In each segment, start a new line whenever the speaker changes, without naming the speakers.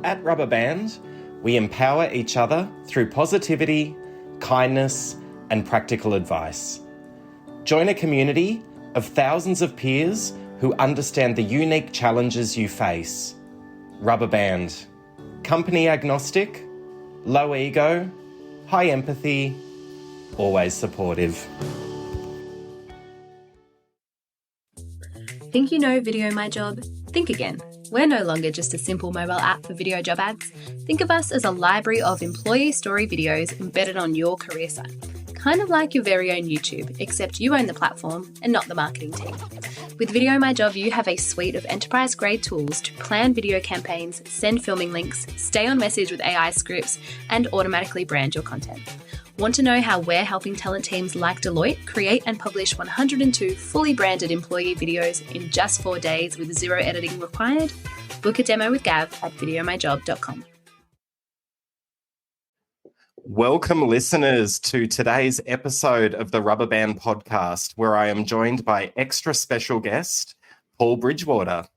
At Rubber Band, we empower each other through positivity, kindness, and practical advice. Join a community of thousands of peers who understand the unique challenges you face. Rubber Band. Company agnostic, low ego, high empathy, always supportive.
Think you know Video My Job? Think again. We're no longer just a simple mobile app for video job ads. Think of us as a library of employee story videos embedded on your career site. Kind of like your very own YouTube, except you own the platform and not the marketing team. With Video My Job, you have a suite of enterprise-grade tools to plan video campaigns, send filming links, stay on message with AI scripts, and automatically brand your content. Want to know how we're helping talent teams like Deloitte create and publish 102 fully branded employee videos in just 4 days with zero editing required? Book a demo with Gav at videomyjob.com.
Welcome, listeners, to today's episode of the Rubber Band podcast, where I am joined by extra special guest, Paul Bridgewater.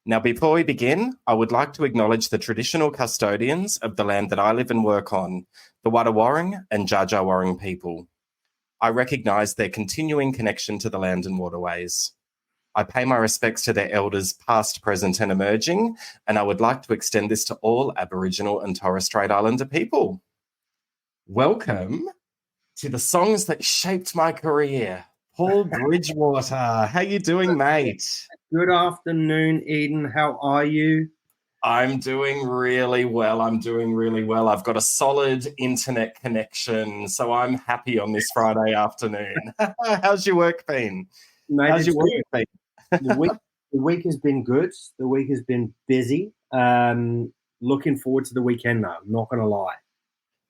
Now, before we begin, I would like to acknowledge the traditional custodians of the land that I live and work on, the Wadawurrung and Dja Dja Wurrung people. I recognise their continuing connection to the land and waterways. I pay my respects to their elders past, present and emerging, and I would like to extend this to all Aboriginal and Torres Strait Islander people. Welcome to the songs that shaped my career. Paul Bridgewater, how you doing, mate?
Good afternoon, Eden. How are you?
I'm doing really well. I've got a solid internet connection, so I'm happy on this Friday afternoon. How's your work been?
Mate,
How's your work been?
The week has been good. The week has been busy. Looking forward to the weekend, though. I'm not going to lie.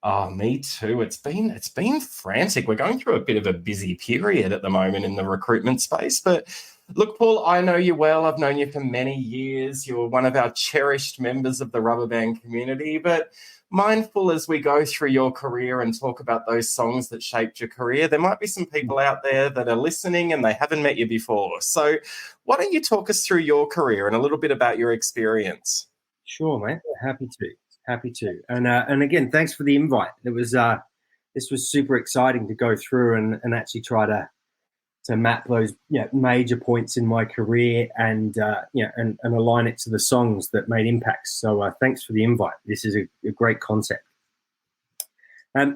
Oh, me too. It's been frantic. We're going through a bit of a busy period at the moment in the recruitment space. But look, Paul, I know you well. I've known you for many years. You're one of our cherished members of the Rubber Band community. But mindful as we go through your career and talk about those songs that shaped your career, there might be some people out there that are listening and they haven't met you before. So why don't you talk us through your career and a little bit about your experience?
Sure, mate. Happy to. And again, thanks for the invite. This was super exciting to go through and actually try to map those major points in my career and align it to the songs that made impacts. So thanks for the invite. This is a great concept.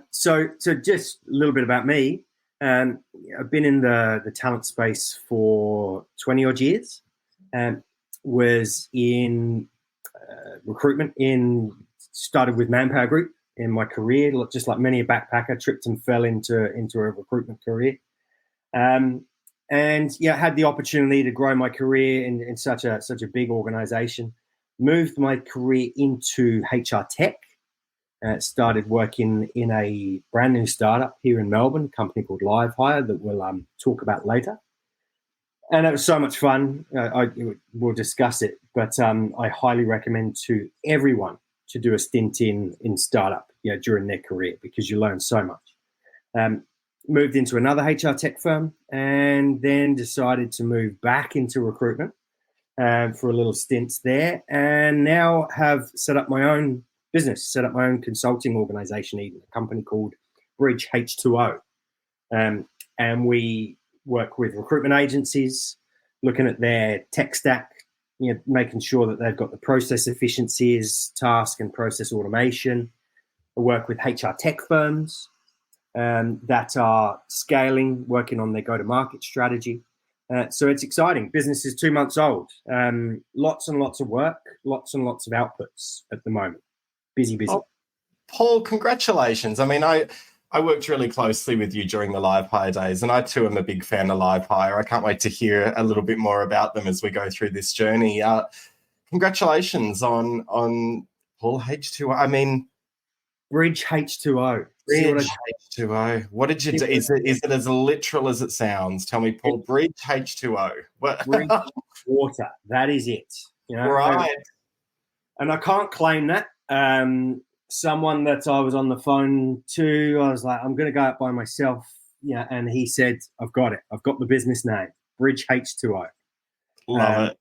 So just a little bit about me. I've been in the talent space for 20 odd years. Was in recruitment started with Manpower Group in my career, just like many a backpacker, tripped and fell into a recruitment career. And had the opportunity to grow my career in such a big organization. Moved my career into HR tech. Started working in a brand new startup here in Melbourne, a company called Livehire that we'll talk about later. And it was so much fun. We'll discuss it, but I highly recommend to everyone to do a stint in startup during their career because you learn so much. Moved into another HR tech firm and then decided to move back into recruitment for a little stint there, and now have set up my own business, set up my own consulting organization, even a company called BridgeH2O. And we work with recruitment agencies, looking at their tech stack, making sure that they've got the process efficiencies, task and process automation. I work with HR tech firms that are scaling, working on their go-to-market strategy. So it's exciting. Business is 2 months old. Lots and lots of work, lots and lots of outputs at the moment. Busy.
Oh, Paul, congratulations. I mean, I worked really closely with you during the Livehire days, and I too am a big fan of Livehire. I can't wait to hear a little bit more about them as we go through this journey. Congratulations on Paul H2O. I mean,
BridgeH2O.
BridgeH2O. What did you do? Is it as literal as it sounds? Tell me, Paul. BridgeH2O.
Bridgewater. That is it.
Right.
And I can't claim that. Someone that I was on the phone to, I was like, I'm going to go out by myself. And he said, I've got it. I've got the business name, BridgeH2O.
Love it.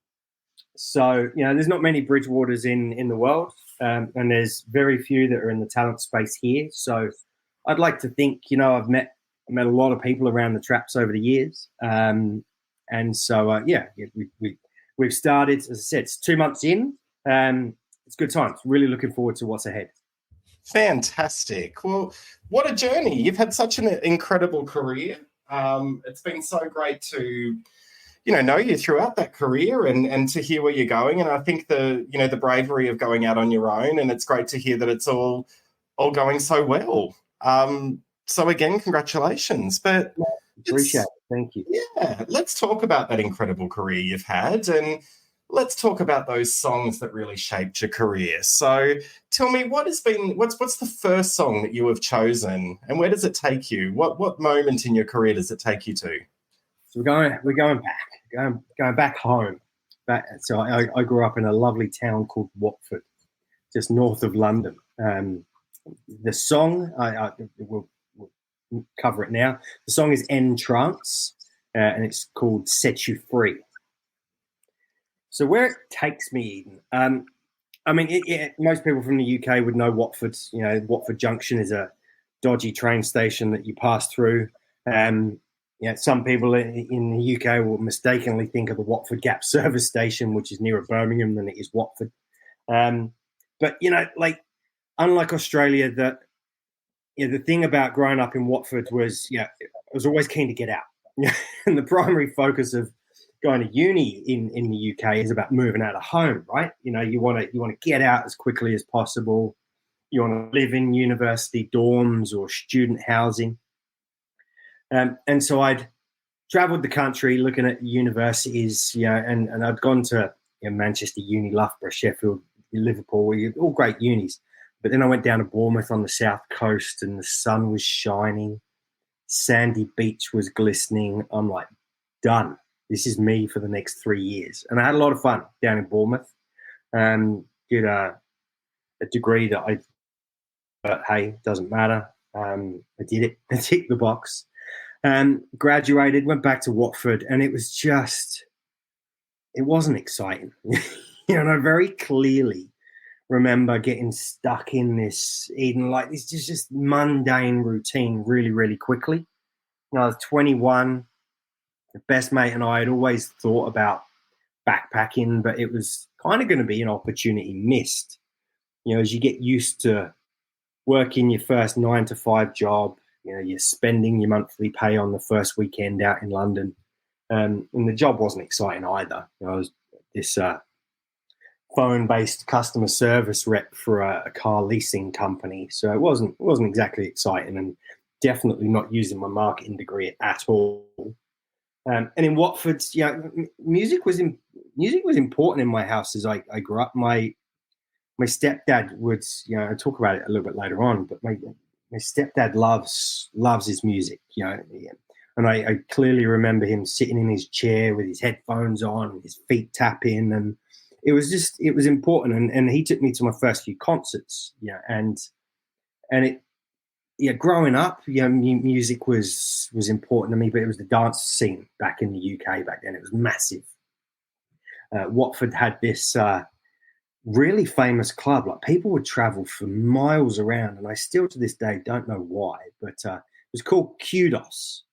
So, there's not many Bridgewaters in the world, and there's very few that are in the talent space here. So I'd like to think, I've met a lot of people around the traps over the years. And so, we've started, as I said, it's 2 months in. It's good times. Really looking forward to what's ahead.
Fantastic. Well, what a journey. You've had such an incredible career. It's been so great to know you throughout that career and to hear where you're going. And I think the bravery of going out on your own, and it's great to hear that it's all going so well. So again, congratulations. But
appreciate it. Thank you.
Yeah, let's talk about that incredible career you've had, and let's talk about those songs that really shaped your career. So tell me, what's the first song that you have chosen, and where does it take you? What moment in your career does it take you to?
So we're going back home. So I grew up in a lovely town called Watford, just north of London. The song, we'll cover it now. The song is Entrance, and it's called Set You Free. So where it takes me, Eden, most people from the UK would know Watford. Watford Junction is a dodgy train station that you pass through. Some people in the UK will mistakenly think of the Watford Gap service station, which is nearer Birmingham than it is Watford. But unlike Australia, the thing about growing up in Watford was, I was always keen to get out. And the primary focus of going to uni in the UK is about moving out of home, right? You want to get out as quickly as possible. You want to live in university dorms or student housing. And so I'd traveled the country looking at universities, and I'd gone to Manchester Uni, Loughborough, Sheffield, Liverpool, all great unis. But then I went down to Bournemouth on the south coast, and the sun was shining. Sandy beach was glistening. I'm like, done. This is me for the next 3 years. And I had a lot of fun down in Bournemouth. Did a degree that but hey, doesn't matter. I did it. I ticked the box. Graduated, went back to Watford, and it wasn't exciting. And I very clearly remember getting stuck in this, Eden, like this just mundane routine really, really quickly. I was 21. The best mate and I had always thought about backpacking, but it was kind of going to be an opportunity missed. As you get used to working your first 9-to-5 job, you're spending your monthly pay on the first weekend out in London. And the job wasn't exciting either. I was this phone-based customer service rep for a car leasing company. So it wasn't exactly exciting, and definitely not using my marketing degree at all. And in Watford, music was important in my house as I grew up. My stepdad would, I'll talk about it a little bit later on, but my stepdad loves his music, and I clearly remember him sitting in his chair with his headphones on, his feet tapping, and it was important. And he took me to my first few concerts, and it, growing up, music was important to me, but it was the dance scene back in the UK back then. It was massive. Watford had this really famous club. Like, people would travel for miles around, and I still to this day don't know why, but it was called Kudos.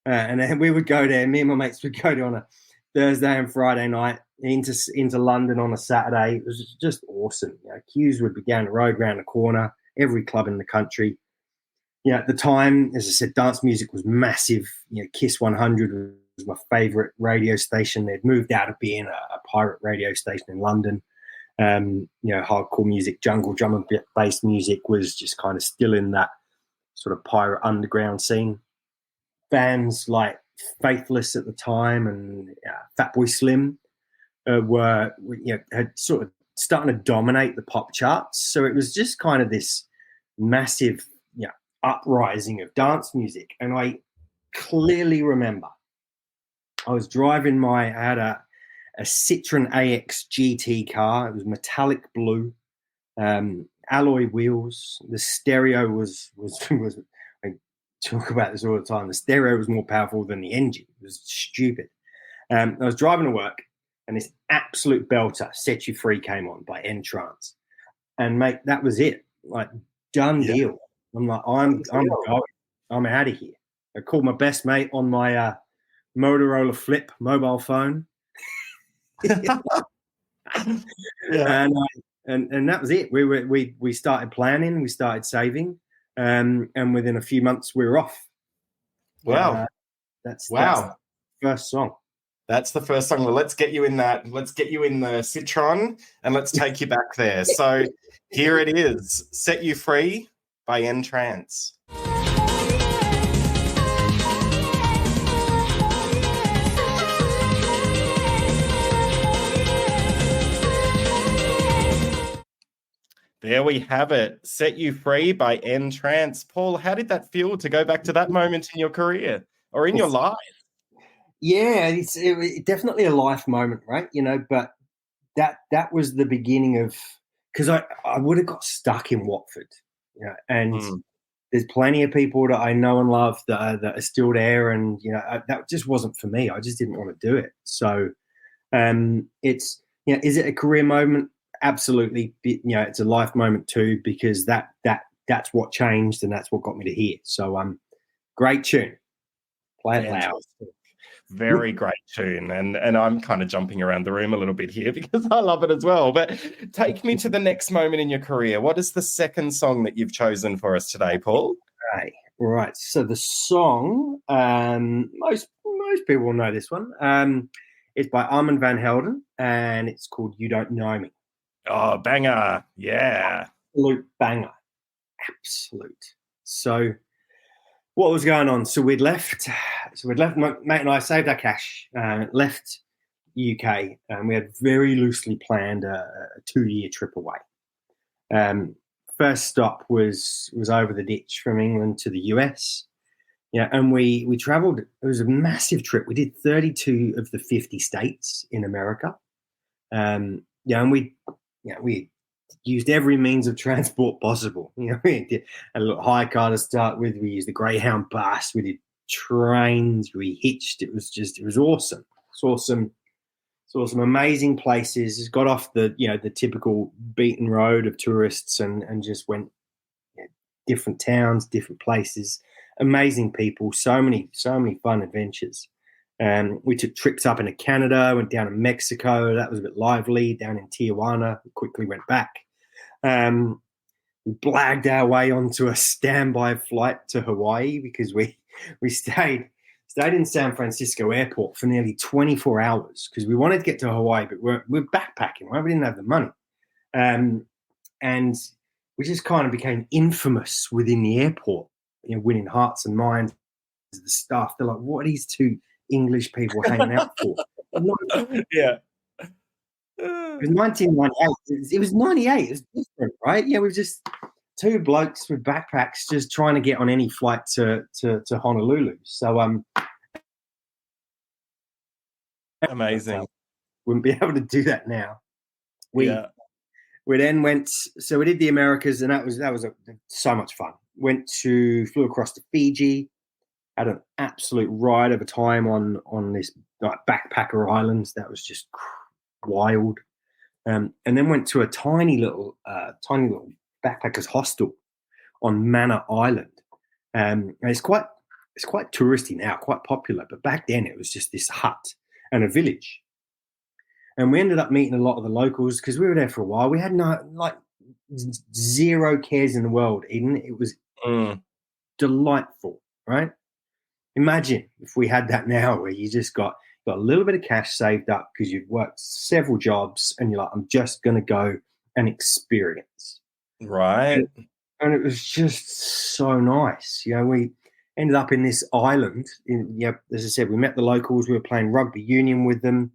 And then we would go there. Me and my mates would go there on a Thursday and Friday night into London on a Saturday. It was just awesome. Q's would be down the road, round the corner, every club in the country. At the time, as I said, dance music was massive. Kiss 100 was my favourite radio station. They'd moved out of being a pirate radio station in London. Hardcore music, jungle drum and bass music was just kind of still in that sort of pirate underground scene. Bands like Faithless at the time and Fatboy Slim had sort of starting to dominate the pop charts. So it was just kind of this massive uprising of dance music. And I clearly remember I was driving I had a Citroen AX GT car. It was metallic blue, alloy wheels. The stereo was I talk about this all the time. The stereo was more powerful than the engine. It was stupid. I was driving to work, and this absolute belter, Set You Free, came on by Entrance. And mate, that was it. Like, done deal. I'm like, I'm going. I'm out of here. I called my best mate on my Motorola Flip mobile phone.
Yeah.
And that was it. We started planning, we started saving, and within a few months we were off.
Wow.
That's the first song.
That's the first song. Well, let's get you in that. Let's get you in the Citron and let's take you back there. So here it is, Set You Free by Entrance. There we have it. Set You Free by Entrance. Paul, how did that feel to go back to that moment in your career or in your life?
Yeah, it was definitely a life moment, right? But that was the beginning of, because I would have got stuck in Watford, and there's plenty of people that I know and love that are still there, and that just wasn't for me. I just didn't want to do it. So, it's is it a career moment? Absolutely. It's a life moment too, because that's what changed and that's what got me to here. So, great tune. Play it loud.
Very great tune. And I'm kind of jumping around the room a little bit here because I love it as well. But take me to the next moment in your career. What is the second song that you've chosen for us today, Paul?
Right. So the song, most people will know this one. It's by Armand van Helden and it's called You Don't Know Me.
Oh, banger. Yeah.
Absolute banger. Absolute. So what was going on? So we'd left, my mate and I saved our cash, left UK, and we had very loosely planned a 2-year trip away. First stop was over the ditch from England to the US. And we traveled. It was a massive trip. We did 32 of the 50 states in America. And we used every means of transport possible. We did a little hire car to start with. We used the Greyhound bus. We did trains. We hitched. It was awesome. It's awesome. Saw some amazing places. Got off the typical beaten road of tourists and just went different towns, different places. Amazing people. So many fun adventures. We took trips up into Canada, went down to Mexico. That was a bit lively. Down in Tijuana, we quickly went back. We blagged our way onto a standby flight to Hawaii because we stayed in San Francisco airport for nearly 24 hours because we wanted to get to Hawaii, but we're backpacking, right? We didn't have the money. And we just kind of became infamous within the airport, winning hearts and minds of the staff. They're like, what are these two English people hanging out for?
Yeah.
It was 1998. It was 98. It was different, right? Yeah, we were just two blokes with backpacks just trying to get on any flight to Honolulu. So
amazing.
Wouldn't be able to do that now. We then went. So we did the Americas, and that was so much fun. Flew across to Fiji. Had an absolute ride of a time on this backpacker islands. That was just wild. And then went to a tiny little backpackers hostel on Manor Island. And it's quite touristy now, quite popular. But back then it was just this hut and a village. And we ended up meeting a lot of the locals because we were there for a while. We had zero cares in the world, Eden. It was delightful, right? Imagine if we had that now where you just got a little bit of cash saved up because you've worked several jobs and you're like, I'm just going to go and experience.
Right.
And it was just so nice. We ended up in this island. As I said, we met the locals. We were playing rugby union with them.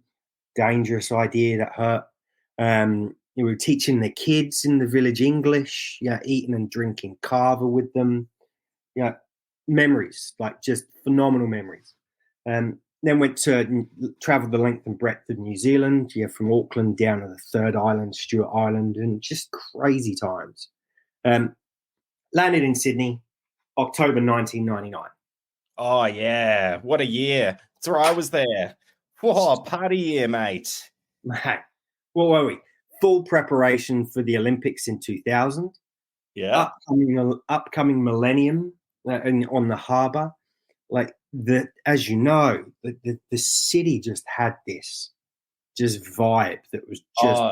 Dangerous idea that hurt. We were teaching the kids in the village English, eating and drinking kava with them. Memories, like just phenomenal memories. Then went to travel the length and breadth of New Zealand, from Auckland down to the third island, Stewart Island, and just crazy times. Landed in Sydney, October 1999.
Oh, yeah. What a year. That's where I was there. Whoa, party year, mate.
mate, what were we? Full preparation for the Olympics in 2000.
Yeah.
Upcoming millennium on the harbour. Like as you know, the city just had this just vibe that was just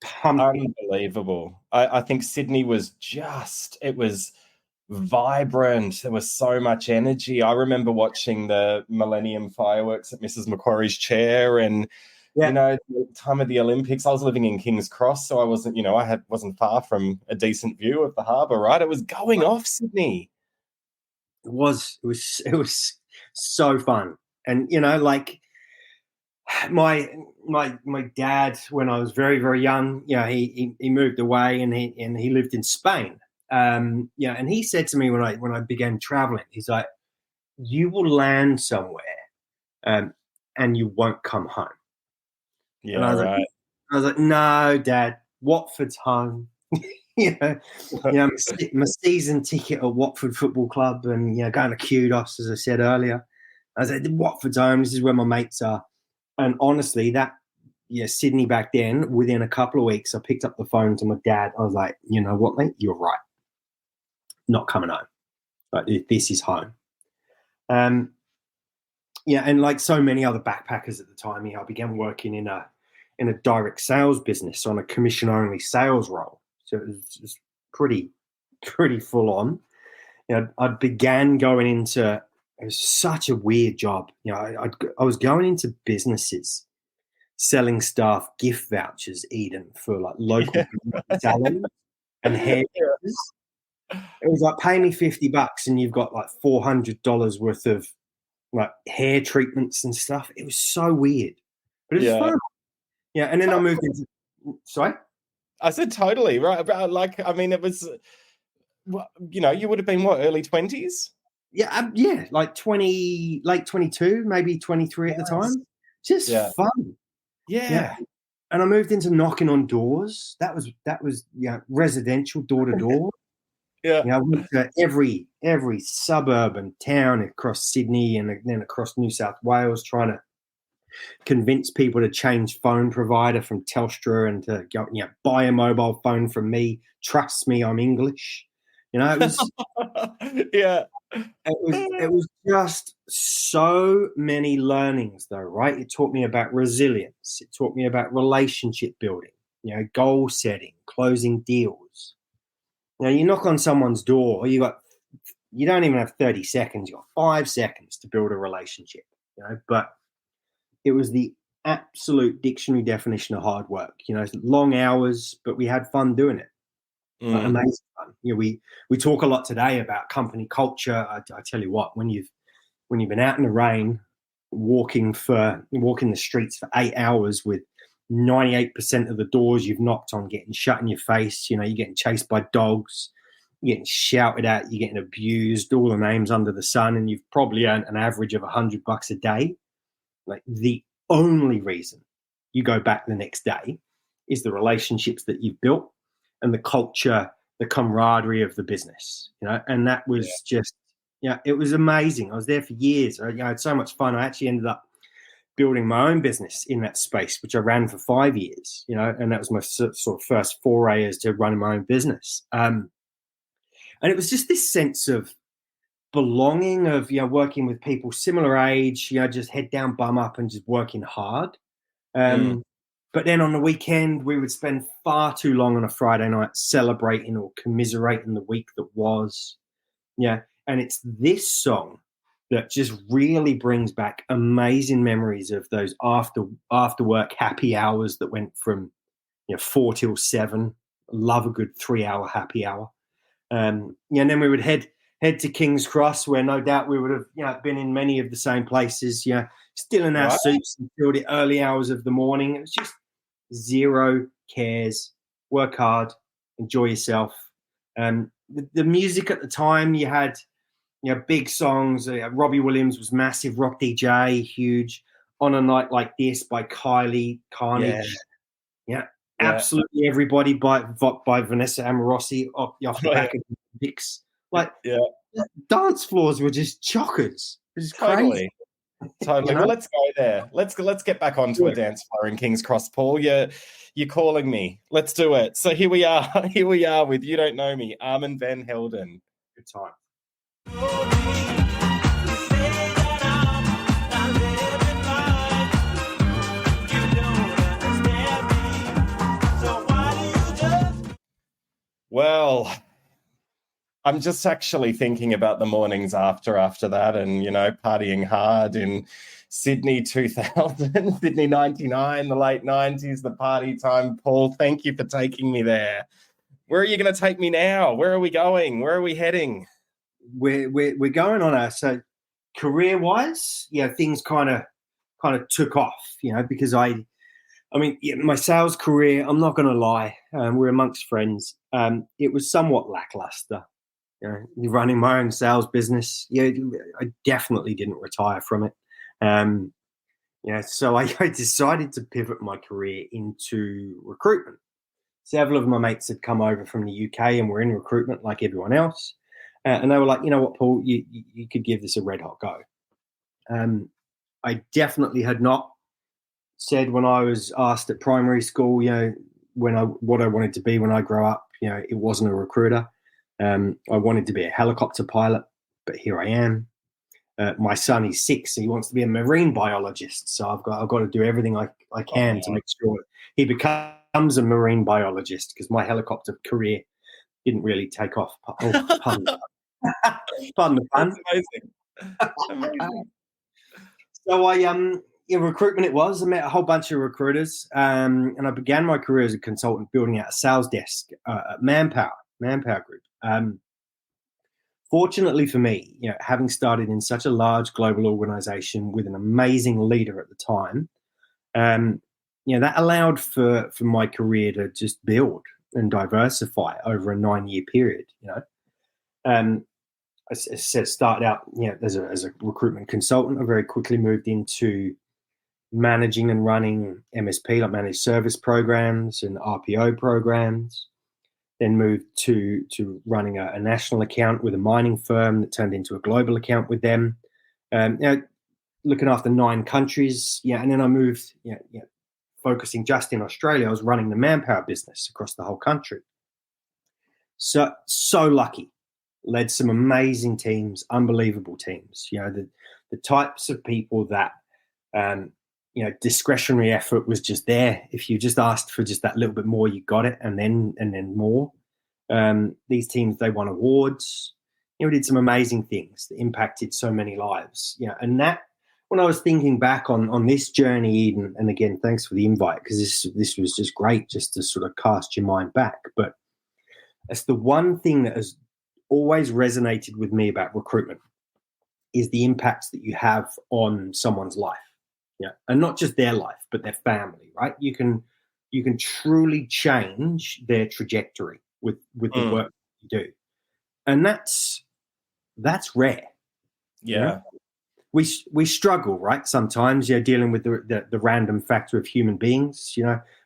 pumping.
Unbelievable. I think Sydney was it was vibrant. There was so much energy. I remember watching the Millennium fireworks at Mrs. Macquarie's chair, and the time of the Olympics, I was living in King's Cross, so I wasn't, wasn't far from a decent view of the harbour, right? It was going off, Sydney.
It was so fun. And like my dad, when I was very, very young, he moved away and he lived in Spain. And he said to me when I began traveling, he's like, you will land somewhere and you won't come home.
Yeah,
and I was like, no, Dad, Watford's home. My season ticket at Watford Football Club, and going to Kudos, as I said earlier. I was like, Watford's home. This is where my mates are. And honestly, Sydney back then, within a couple of weeks, I picked up the phone to my dad. I was like, you know what, mate? You're right. Not coming home. But this is home. And like so many other backpackers at the time, I began working in a direct sales business on a commission-only sales role. So it was pretty full on. I began going into, it was such a weird job. I was going into businesses selling staff gift vouchers, Eden, for like local salons and hairdressers. It was like, pay me $50 and you've got like $400 worth of like hair treatments and stuff. It was so weird, but it was fun. Yeah, and then I moved into. Sorry,
I said totally right. Like, I mean, it was. You would have been what, early 20s?
Yeah, like late 22, maybe 23 at the time. Just fun.
Yeah.
And I moved into knocking on doors. That was residential, door to door.
Yeah.
I went to every suburb and town across Sydney and then across New South Wales, trying to convince people to change phone provider from Telstra and to go, buy a mobile phone from me. Trust me, I'm English. It was it was just so many learnings though, right? It taught me about resilience. It taught me about relationship building, goal setting, closing deals. Now you knock on someone's door, you don't even have 30 seconds, you got 5 seconds to build a relationship, but it was the absolute dictionary definition of hard work. Long hours, but we had fun doing it. Amazing fun. We talk a lot today about company culture. I tell you what, when you've been out in the rain, walking the streets for 8 hours with 98% of the doors you've knocked on getting shut in your face, you're getting chased by dogs, you're getting shouted at, you're getting abused, all the names under the sun, and you've probably earned an average of $100 a day. Like, the only reason you go back the next day is the relationships that you've built and the culture, the camaraderie of the business, and that was just, it was amazing. I was there for years. I had so much fun. I actually ended up building my own business in that space, which I ran for 5 years, and that was my sort of first foray as to running my own business. And it was just this sense of belonging, of working with people similar age, just head down, bum up, and just working hard. But then on the weekend, we would spend far too long on a Friday night celebrating or commiserating the week that was. And it's this song that just really brings back amazing memories of those after work happy hours that went from 4 till 7. Love a good 3-hour happy hour. And then we would head to King's Cross, where no doubt we would have been in many of the same places, still in our suits until the early hours of the morning. It was just zero cares, work hard, enjoy yourself. The music at the time, you had big songs. Robbie Williams was massive, rock DJ, huge. On a Night Like This by Kylie, Carnage. Absolutely everybody by Vanessa Amorosi off the back of Dix. Dance floors were just chockers. It was crazy.
Totally.
You know?
Well, let's go there. Let's get back onto a dance floor in King's Cross, Paul. You're calling me. Let's do it. So here we are. Here we are with You Don't Know Me, Armin van Helden.
Good time.
Well, I'm just actually thinking about the mornings after that and, partying hard in Sydney 2000, Sydney 99, the late 90s, the party time. Paul, thank you for taking me there. Where are you going to take me now? Where are we going? Where are we heading?
We're going so career-wise, things kind of took off, because my sales career, I'm not going to lie, we're amongst friends. It was somewhat lackluster. Running my own sales business. I definitely didn't retire from it. So I decided to pivot my career into recruitment. Several of my mates had come over from the UK and were in recruitment like everyone else. And they were like, you know what, Paul, you could give this a red hot go. I definitely had not said when I was asked at primary school, what I wanted to be when I grow up, it wasn't a recruiter. I wanted to be a helicopter pilot, but here I am. My son is 6. He wants to be a marine biologist. So I've got to do everything I can to make sure he becomes a marine biologist, because my helicopter career didn't really take off. Pardon the pun.
Amazing.
So recruitment it was. I met a whole bunch of recruiters, and I began my career as a consultant building out a sales desk at Manpower Group. Fortunately for me, having started in such a large global organization with an amazing leader at the time, that allowed for my career to just build and diversify over a 9-year period. I started out, as a recruitment consultant. I very quickly moved into managing and running MSP, like managed service programs and RPO programs. Then moved to running a national account with a mining firm that turned into a global account with them. Looking after 9 countries. And then I moved, focusing just in Australia. I was running the Manpower business across the whole country. So lucky. Led some amazing teams, unbelievable teams. The types of people that, discretionary effort was just there. If you just asked for just that little bit more, you got it, and then more. These teams, they won awards. Did some amazing things that impacted so many lives. And that, when I was thinking back on this journey, Eden, and again, thanks for the invite, because this was just great, just to sort of cast your mind back. But that's the one thing that has always resonated with me about recruitment, is the impacts that you have on someone's life. And not just their life, but their family, right? You can truly change their trajectory with the work you do. And that's rare.
Yeah.
We struggle, right? Sometimes, dealing with the random factor of human beings.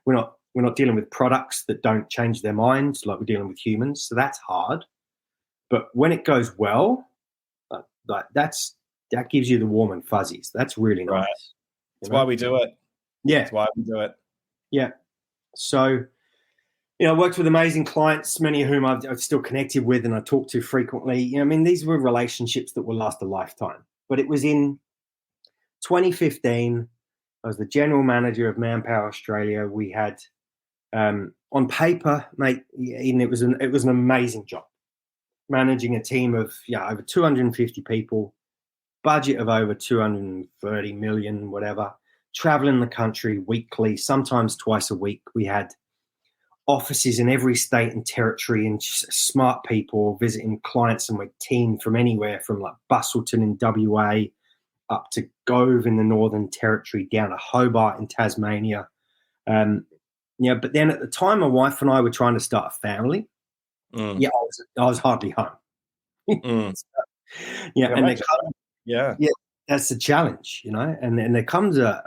We're not dealing with products that don't change their minds like we're dealing with humans. So that's hard. But when it goes well, that gives you the warm and fuzzies. That's really nice.
Right. That's why we do it.
Yeah.
That's why we do it.
Yeah. So, I worked with amazing clients, many of whom I've still connected with and I talk to frequently. These were relationships that will last a lifetime. But it was in 2015. I was the general manager of Manpower Australia. We had, on paper, mate, it was an amazing job. Managing a team of over 250 people, budget of over 230 million, whatever, traveling the country weekly, sometimes twice a week. We had offices in every state and territory, and just smart people visiting clients, and my team from anywhere from like Busselton in WA up to Gove in the Northern Territory, down to Hobart in Tasmania. But then at the time, my wife and I were trying to start a family. I was hardly home. And that's the challenge, And then there comes a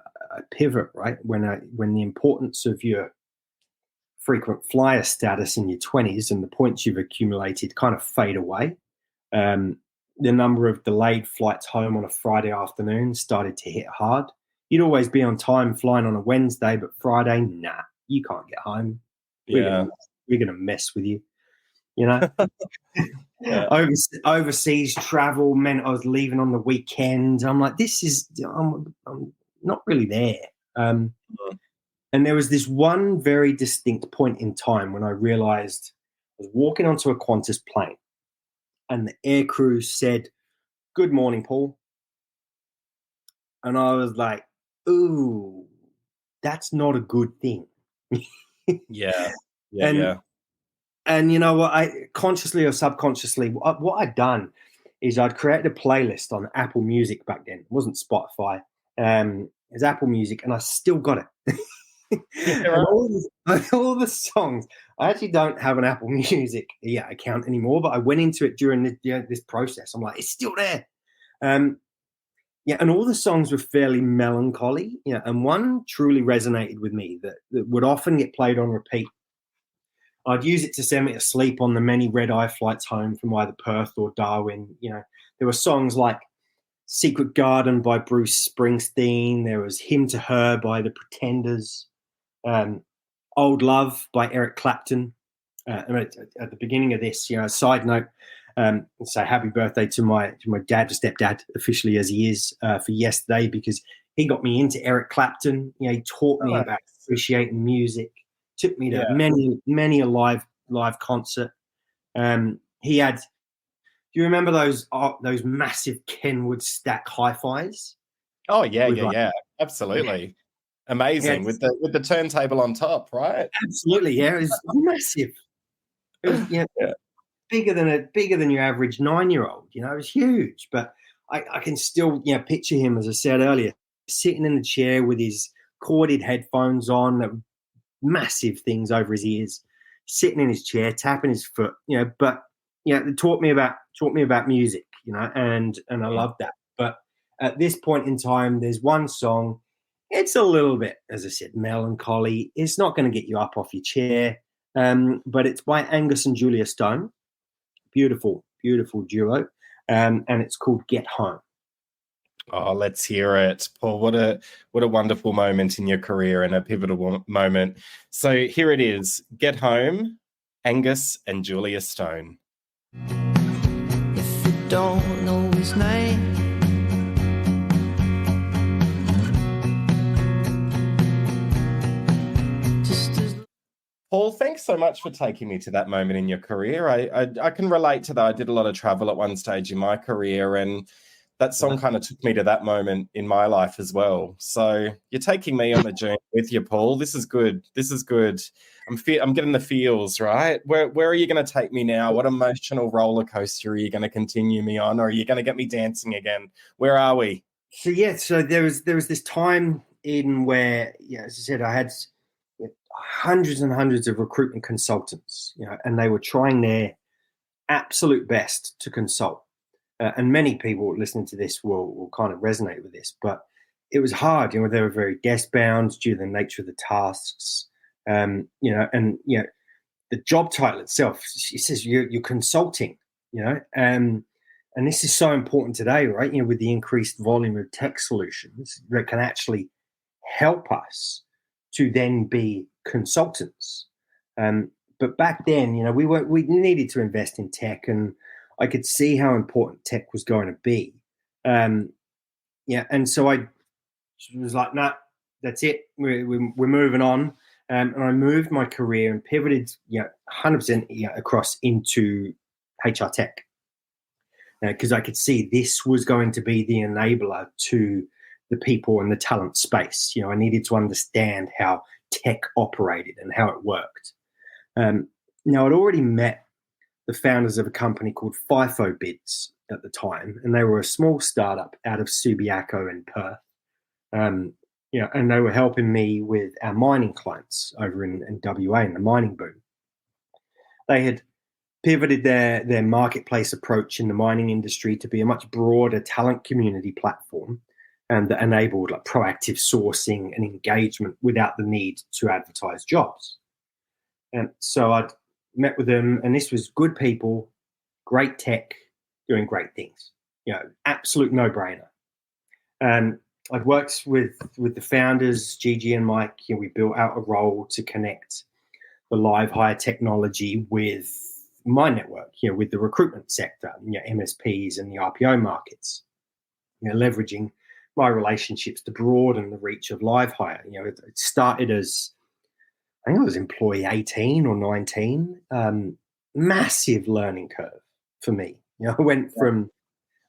pivot, right? When the importance of your frequent flyer status in your 20s and the points you've accumulated kind of fade away. the number of delayed flights home on a Friday afternoon started to hit hard. You'd always be on time flying on a Wednesday, but Friday, nah, you can't get home.
Yeah.
We're gonna mess with you, you know.
Yeah.
Overseas travel meant I was leaving on the weekend. I'm like, I'm not really there. And there was this one very distinct point in time when I realized I was walking onto a Qantas plane and the air crew said, "Good morning, Paul." And I was like, ooh, that's not a good thing.
Yeah. Yeah.
and
Yeah.
and you know what, I consciously or subconsciously, what I'd done is I'd created a playlist on Apple Music back then. It wasn't Spotify. It was Apple Music, and I still got it.
Yeah,
And
right.
all the songs, I actually don't have an Apple Music account anymore, but I went into it during this process. I'm like, it's still there. And all the songs were fairly melancholy, and one truly resonated with me that would often get played on repeat. I'd use it to send me to sleep on the many red-eye flights home from either Perth or Darwin. There were songs like Secret Garden by Bruce Springsteen. There was Hymn to Her by The Pretenders. Old Love by Eric Clapton. And at the beginning of this, side note, say happy birthday to my dad, to stepdad, officially as he is, for yesterday, because he got me into Eric Clapton. He taught me about appreciating music, took me to many a live concert. He had. Do you remember those massive Kenwood stack hi-fis?
Oh yeah, absolutely. Amazing, with the turntable on top, right?
Absolutely, yeah. It was massive. It was bigger than your average 9-year-old. It was huge. But I can still picture him, as I said earlier, sitting in the chair with his corded headphones on, massive things over his ears, sitting in his chair, tapping his foot. But it taught me about music. And I love that. But at this point in time, there's one song. It's a little bit, as I said, melancholy. It's not going to get you up off your chair, but it's by Angus and Julia Stone. Beautiful, beautiful duo, and it's called "Get Home."
Oh, let's hear it, Paul. What a wonderful moment in your career and a pivotal moment. So here it is: "Get Home," Angus and Julia Stone.
If you don't know his name,
Paul, thanks so much for taking me to that moment in your career. I can relate to that. I did a lot of travel at one stage in my career, and that song kind of took me to that moment in my life as well. So you're taking me on the journey with you, Paul. This is good. I'm getting the feels, right? Where are you going to take me now? What emotional roller coaster are you going to continue me on, or are you going to get me dancing again? Where are we?
So there was this time in where, as I said, I had hundreds and hundreds of recruitment consultants, and they were trying their absolute best to consult. And many people listening to this will kind of resonate with this, but it was hard. They were very desk bound due to the nature of the tasks. And the job title itself, it says you're consulting. And this is so important today, right? With the increased volume of tech solutions that can actually help us to then be consultants. But back then, we needed to invest in tech, and I could see how important tech was going to be. And so I was like, nah, that's it. We're moving on. And I moved my career and pivoted, 100% across into HR tech, because I could see this was going to be the enabler to the people and the talent space. I needed to understand how tech operated and how it worked. Now, I'd already met the founders of a company called FIFO Bids at the time, and they were a small startup out of Subiaco in Perth. And they were helping me with our mining clients over in WA in the mining boom. They had pivoted their marketplace approach in the mining industry to be a much broader talent community platform, and that enabled proactive sourcing and engagement without the need to advertise jobs. And so I'd met with them, and this was good people, great tech, doing great things. Absolute no-brainer. I'd worked with the founders, Gigi and Mike. We built out a role to connect the live hire technology with my network, with the recruitment sector, MSPs and the RPO markets, leveraging my relationships to broaden the reach of live hire. It started as, I think it was employee 18 or 19, massive learning curve for me. I went from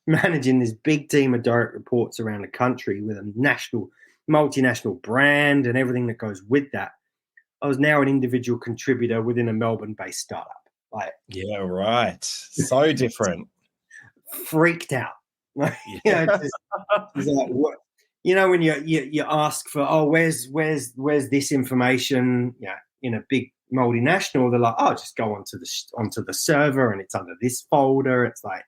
managing this big team of direct reports around the country with a multinational brand and everything that goes with that. I was now an individual contributor within a Melbourne-based startup.
Yeah, right. So different.
Freaked out. It's like, what? When you ask for, where's this information? In a big multinational, they're like, just go onto the server and it's under this folder. It's like,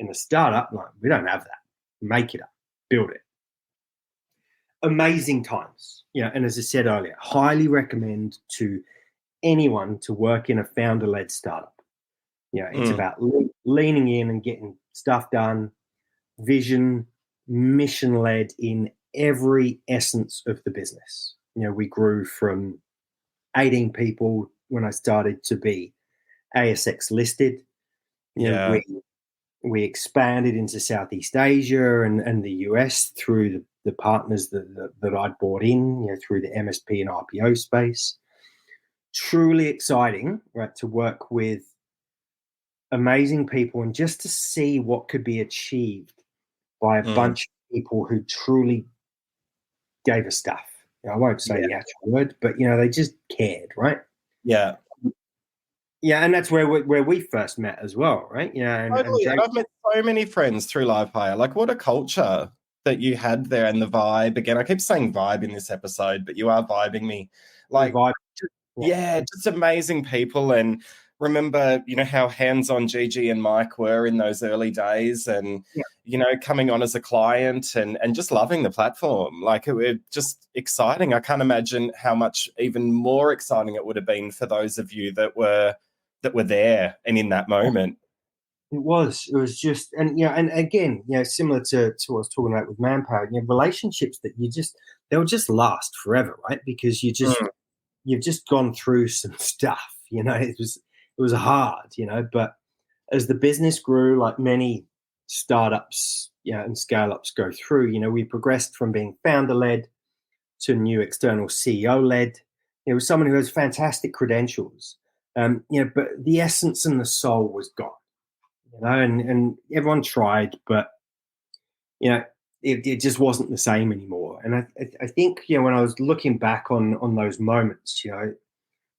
in a startup, like, we don't have that. Make it up, build it. Amazing times. And as I said earlier, highly recommend to anyone to work in a founder-led startup. It's about leaning in and getting stuff done, vision, mission-led in every essence of the business. We grew from 18 people when I started to be ASX listed. We expanded into Southeast Asia and the US through the partners that I'd brought in, through the MSP and RPO space. Truly exciting, right, to work with amazing people and just to see what could be achieved by a bunch of people who truly gave us stuff. I won't say the actual word, but, they just cared, right?
Yeah.
Yeah, and that's where we first met as well, right?
Totally. And I've met so many friends through live hire. Like, what a culture that you had there, and the vibe. Again, I keep saying vibe in this episode, but you are vibing me. Like, just amazing people. And remember, how hands-on Gigi and Mike were in those early days, and coming on as a client and just loving the platform. Like, it was just exciting. I can't imagine how much even more exciting it would have been for those of you that were there and in that moment.
It was just, and again, similar to what I was talking about with Manpower, relationships that they'll just last forever, right? Because you've just gone through some stuff, it was hard, but as the business grew, like many startups, and scale-ups go through, we progressed from being founder-led to new external CEO-led. It was someone who has fantastic credentials, but the essence and the soul was gone, and everyone tried, but, it just wasn't the same anymore. And I think, when I was looking back on those moments,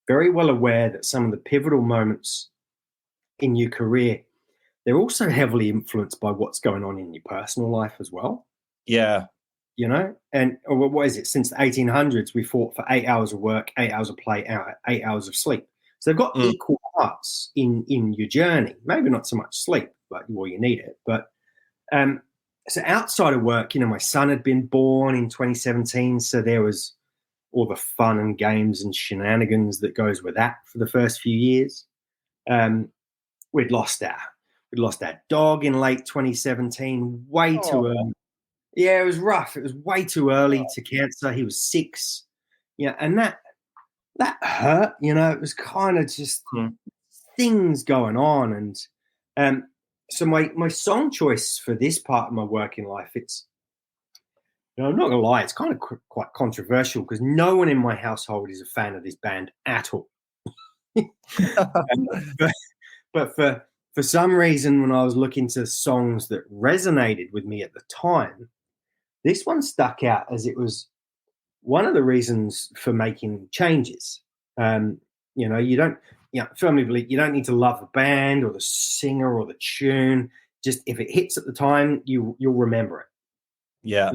very well aware that some of the pivotal moments in your career, they're also heavily influenced by what's going on in your personal life as well.
Yeah.
And what is it? Since the 1800s, we fought for 8 hours of work, 8 hours of play, 8 hours of sleep. So they've got equal parts in your journey. Maybe not so much sleep, but you need it. But so outside of work, my son had been born in 2017, so there was all the fun and games and shenanigans that goes with that for the first few years. We'd lost our dog in late 2017, way too early. Yeah, it was rough. It was way too early to cancer. He was 6. And that hurt. It was kind of just things going on. And so my song choice for this part of my working life, it's, I'm not gonna lie, it's kind of quite controversial because no one in my household is a fan of this band at all. But for some reason, when I was looking to songs that resonated with me at the time, this one stuck out as it was one of the reasons for making changes. You don't, firmly believe you don't need to love the band or the singer or the tune. Just if it hits at the time, you'll remember it.
Yeah.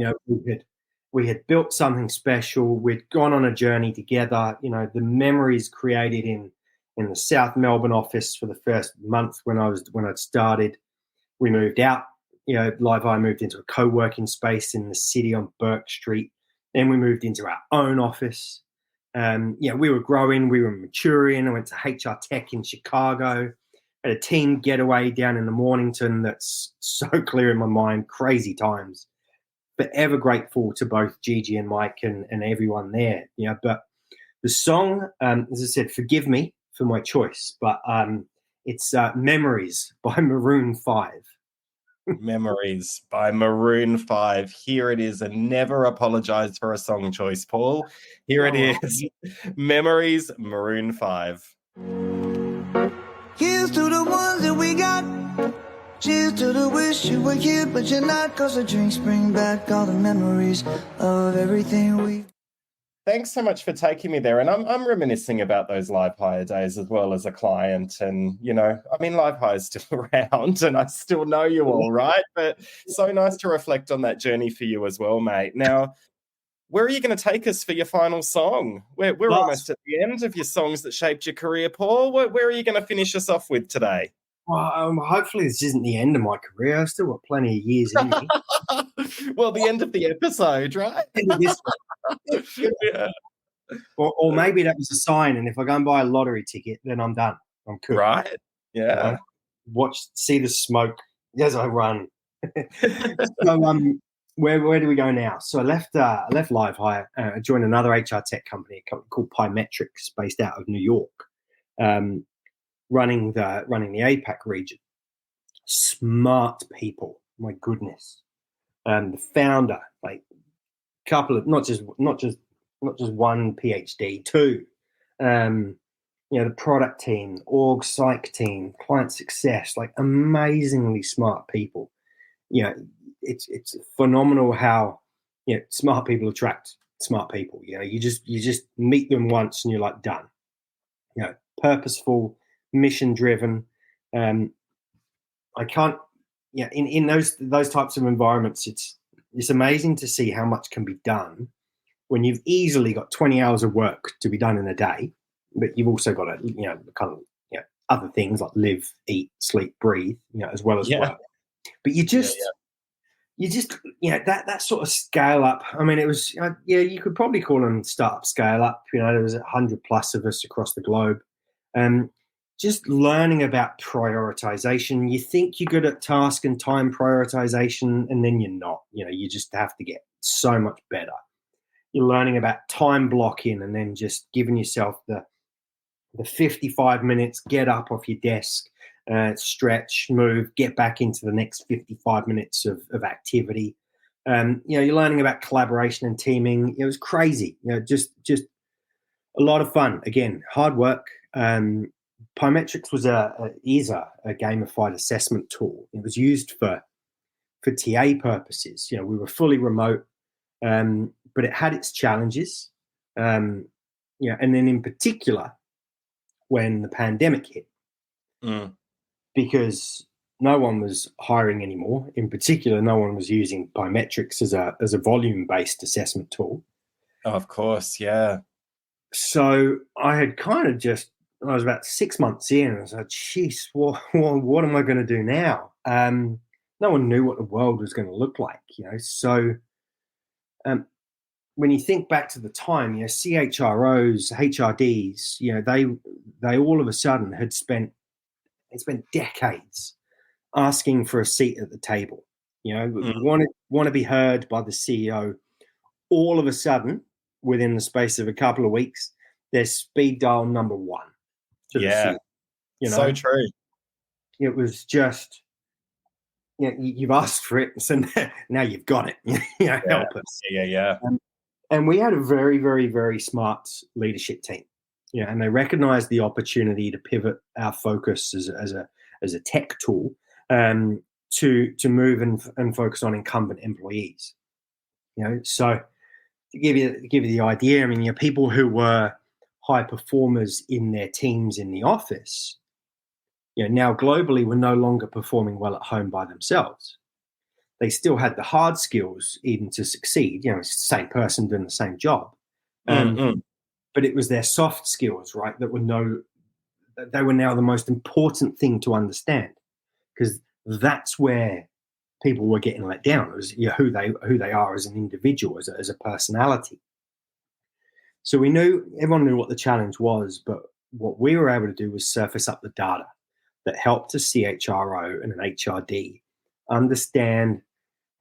We had built something special. We'd gone on a journey together. The memories created in the South Melbourne office for the first month when I'd started. We moved out. Live I moved into a co-working space in the city on Burke Street. Then we moved into our own office. We were growing, we were maturing. I went to HR Tech in Chicago. had a team getaway down in the Mornington that's so clear in my mind, crazy times. But ever grateful to both Gigi and Mike and everyone there. But the song, as I said, forgive me for my choice, but it's Memories by Maroon 5.
Memories by Maroon 5. Here it is, and never apologize for a song choice, Paul. Here it is. Memories, Maroon 5.
Here's to the ones that we got. Cheers to the wish you were here, but you're not. 'Cause the drinks bring back all the memories of everything we.
Thanks so much for taking me there. And I'm reminiscing about those Live Hire days as well as a client. And, Live Hire is still around and I still know you all, right? But so nice to reflect on that journey for you as well, mate. Now, where are you going to take us for your final song? We're almost at the end of your songs that shaped your career, Paul. Where are you going to finish us off with today?
Well, hopefully this isn't the end of my career. I've still got plenty of years in me.
Well, the end of the episode, right? Yeah.
Or maybe that was a sign, and if I go and buy a lottery ticket, then I'm done. I'm cool.
Right. Yeah.
See the smoke as I run. So, where do we go now? So I left Live Hire. I joined another HR tech company, a company called Pymetrics, based out of New York, running the APAC region. Smart people, my goodness. The founder, like couple of not just one PhD, two. The product team, org psych team, client success, like amazingly smart people. It's phenomenal how smart people attract smart people. You just meet them once and you're like done. Purposeful, mission driven. I can't. In those types of environments, it's amazing to see how much can be done when you've easily got 20 hours of work to be done in a day, but you've also got to, other things like live, eat, sleep, breathe, as well as work. But you just that sort of scale up. I mean, it was, you could probably call them startup scale up. There was 100 plus of us across the globe. Just learning about prioritization. You think you're good at task and time prioritization, and then you're not. You just have to get so much better. You're learning about time blocking, and then just giving yourself the 55 minutes, get up off your desk, stretch, move, get back into the next 55 minutes of activity. You're learning about collaboration and teaming. It was crazy. Just a lot of fun. Again, hard work. Pymetrics is a gamified assessment tool. It was used for TA purposes. We were fully remote, but it had its challenges. And then in particular, when the pandemic hit, because no one was hiring anymore. In particular, no one was using Pymetrics as a volume-based assessment tool.
Oh, of course, yeah.
So I had I was about 6 months in, and I was like, geez, what am I going to do now? No one knew what the world was going to look like, So when you think back to the time, CHROs, HRDs, they all of a sudden had spent decades asking for a seat at the table. Want to be heard by the CEO. All of a sudden, within the space of a couple of weeks, they're speed dial number one.
Yeah, so true.
It was just, you've asked for it, so now you've got it. Help us.
Yeah.
And we had a very, very, very smart leadership team. And they recognized the opportunity to pivot our focus as a tech tool to move and focus on incumbent employees. So to give you the idea, I mean, people who were high performers in their teams in the office, now globally were no longer performing well at home by themselves. They still had the hard skills even to succeed. It's the same person doing the same job. But it was their soft skills, right, that they were now the most important thing to understand, because that's where people were getting let down. It was who they are as an individual, as a personality. So everyone knew what the challenge was, but what we were able to do was surface up the data that helped a CHRO and an HRD understand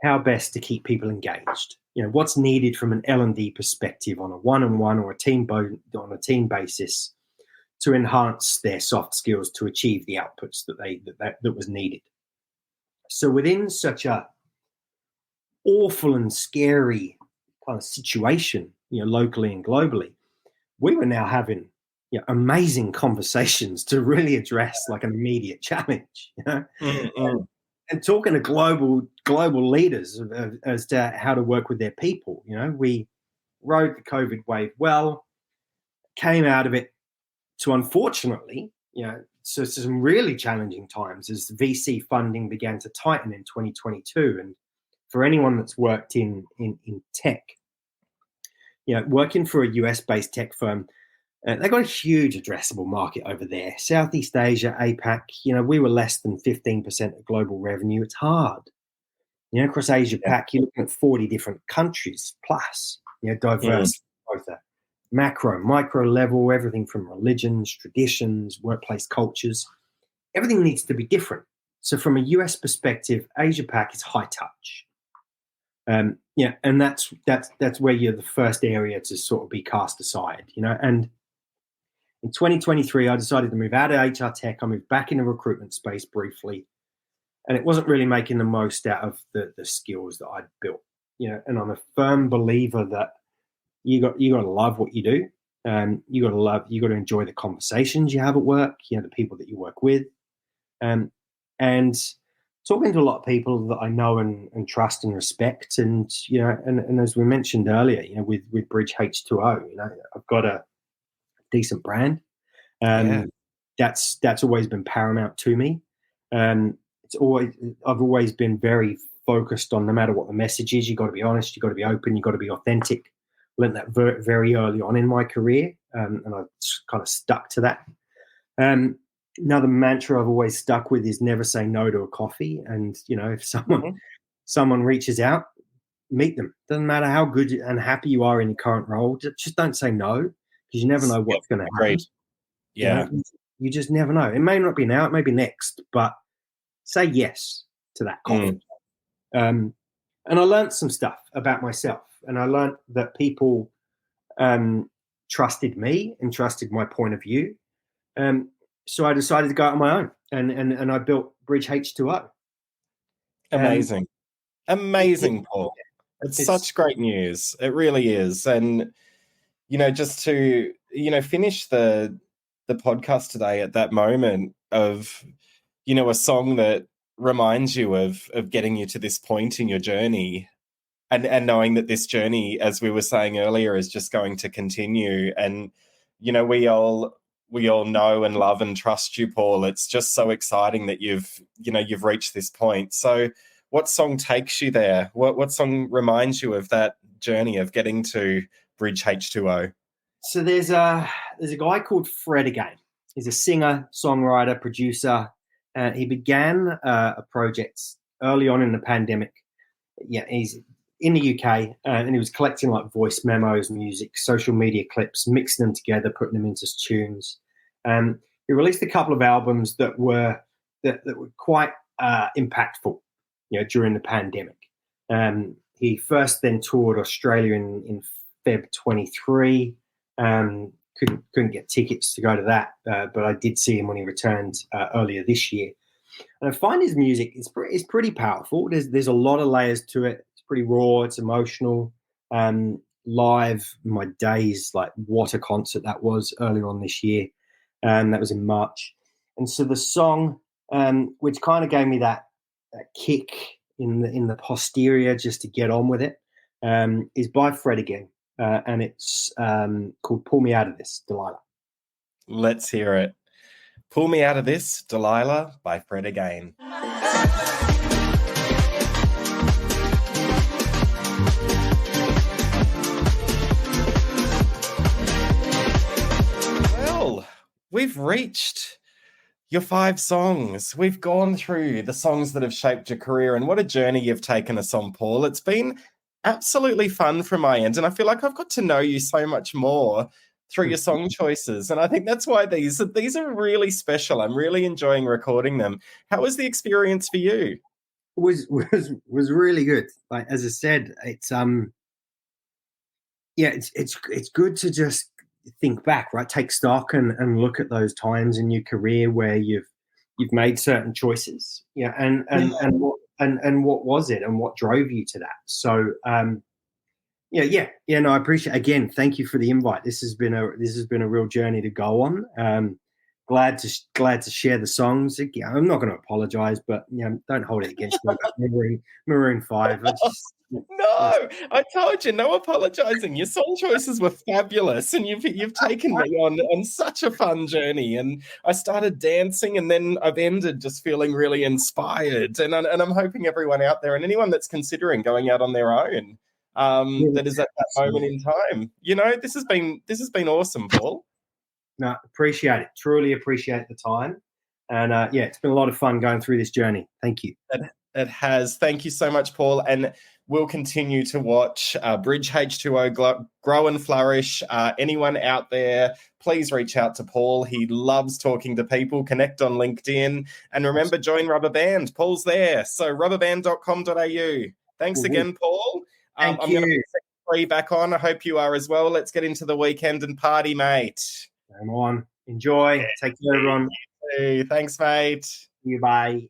how best to keep people engaged. What's needed from an L&D perspective on a one-on-one or on a team basis to enhance their soft skills to achieve the outputs that was needed. So within such a awful and scary kind of situation, locally and globally, we were now having amazing conversations to really address like an immediate challenge. And talking to global leaders as to how to work with their people. We rode the COVID wave well, came out of it to, unfortunately, so some really challenging times as VC funding began to tighten in 2022. And for anyone that's worked in tech, working for a US-based tech firm, they've got a huge addressable market over there. Southeast Asia, APAC, we were less than 15% of global revenue. It's hard. Across Asia Pac, you're looking at 40 different countries plus, diverse, both at macro, micro level, everything from religions, traditions, workplace cultures. Everything needs to be different. So from a US perspective, Asia Pac is high touch. And that's where you're the first area to sort of be cast aside, and in 2023, I decided to move out of HR tech. I moved back in the recruitment space briefly, and it wasn't really making the most out of the skills that I'd built. And I'm a firm believer that you got to love what you do. You got to enjoy the conversations you have at work. The people that you work with, and talking to a lot of people that I know and trust and respect. And and as we mentioned earlier, with BridgeH2O, I've got a decent brand. That's always been paramount to me. I've always been very focused on, no matter what the message is, you got to be honest, you got to be open, you got to be authentic. Learned that very early on in my career, and I've kind of stuck to that. Another mantra I've always stuck with is never say no to a coffee. And if someone reaches out, meet them. Doesn't matter how good and happy you are in your current role, just don't say no. Because you never know what's going to happen.
Great. Yeah.
You just never know. It may not be now, it may be next, but say yes to that coffee. And I learned some stuff about myself, and I learned that people trusted me and trusted my point of view. So I decided to go out on my own, and I built BridgeH2O.
Amazing, Paul. It's such great news. It really is. And just to finish the podcast today at that moment of a song that reminds you of getting you to this point in your journey, and knowing that this journey, as we were saying earlier, is just going to continue. And we all know and love and trust you, Paul. It's just so exciting that you've reached this point. So what song takes you there? What song reminds you of that journey of getting to BridgeH2O?
So there's a guy called Fred again. He's a singer, songwriter, producer. He began a project early on in the pandemic. He's in the UK, and he was collecting like voice memos, music, social media clips, mixing them together, putting them into tunes. He released a couple of albums that were quite impactful, during the pandemic. He first then toured Australia in Feb 23. Couldn't get tickets to go to that, but I did see him when he returned earlier this year. And I find his music is pretty powerful. There's a lot of layers to it. It's pretty raw. It's emotional. Live, my days, like what a concert that was earlier on this year. That was in March. And so the song, which kind of gave me that kick in the posterior just to get on with it, is by Fred again. And it's called Pull Me Out of This, Delilah.
Let's hear it. Pull Me Out of This, Delilah by Fred again. Well, we've reached your 5 songs. We've gone through the songs that have shaped your career, and what a journey you've taken us on, Paul. It's been absolutely fun from my end, and I feel like I've got to know you so much more through your song choices. And I think that's why these are really special. I'm really enjoying recording them. How was the experience for you?
Was really good. Like, as I said, it's it's good to just think back, right? Take stock and look at those times in your career where you've made certain choices. Yeah, and what was it and what drove you to that? So no, I appreciate, again, thank you for the invite. This has been a real journey to go on. Glad to share the songs. Yeah, I'm not going to apologize, but don't hold it against me about Maroon 5.
No, I told you, no apologizing. Your song choices were fabulous, and you've taken me on such a fun journey. And I started dancing, and then I've ended just feeling really inspired. And I'm hoping everyone out there, and anyone that's considering going out on their own, that is at that moment in time. This has been awesome, Paul.
No, appreciate it. Truly appreciate the time. And it's been a lot of fun going through this journey. Thank you.
It has. Thank you so much, Paul. And we'll continue to watch BridgeH2O grow and flourish. Anyone out there, please reach out to Paul. He loves talking to people. Connect on LinkedIn. And remember, join Rubber Band. Paul's there. So rubberband.com.au. Thanks again, Paul.
Thank
I'm
you.
going to put Free back on. I hope you are as well. Let's get into the weekend and party, mate.
Come on. Enjoy. Take care, everyone.
Thanks, mate.
See you. Bye.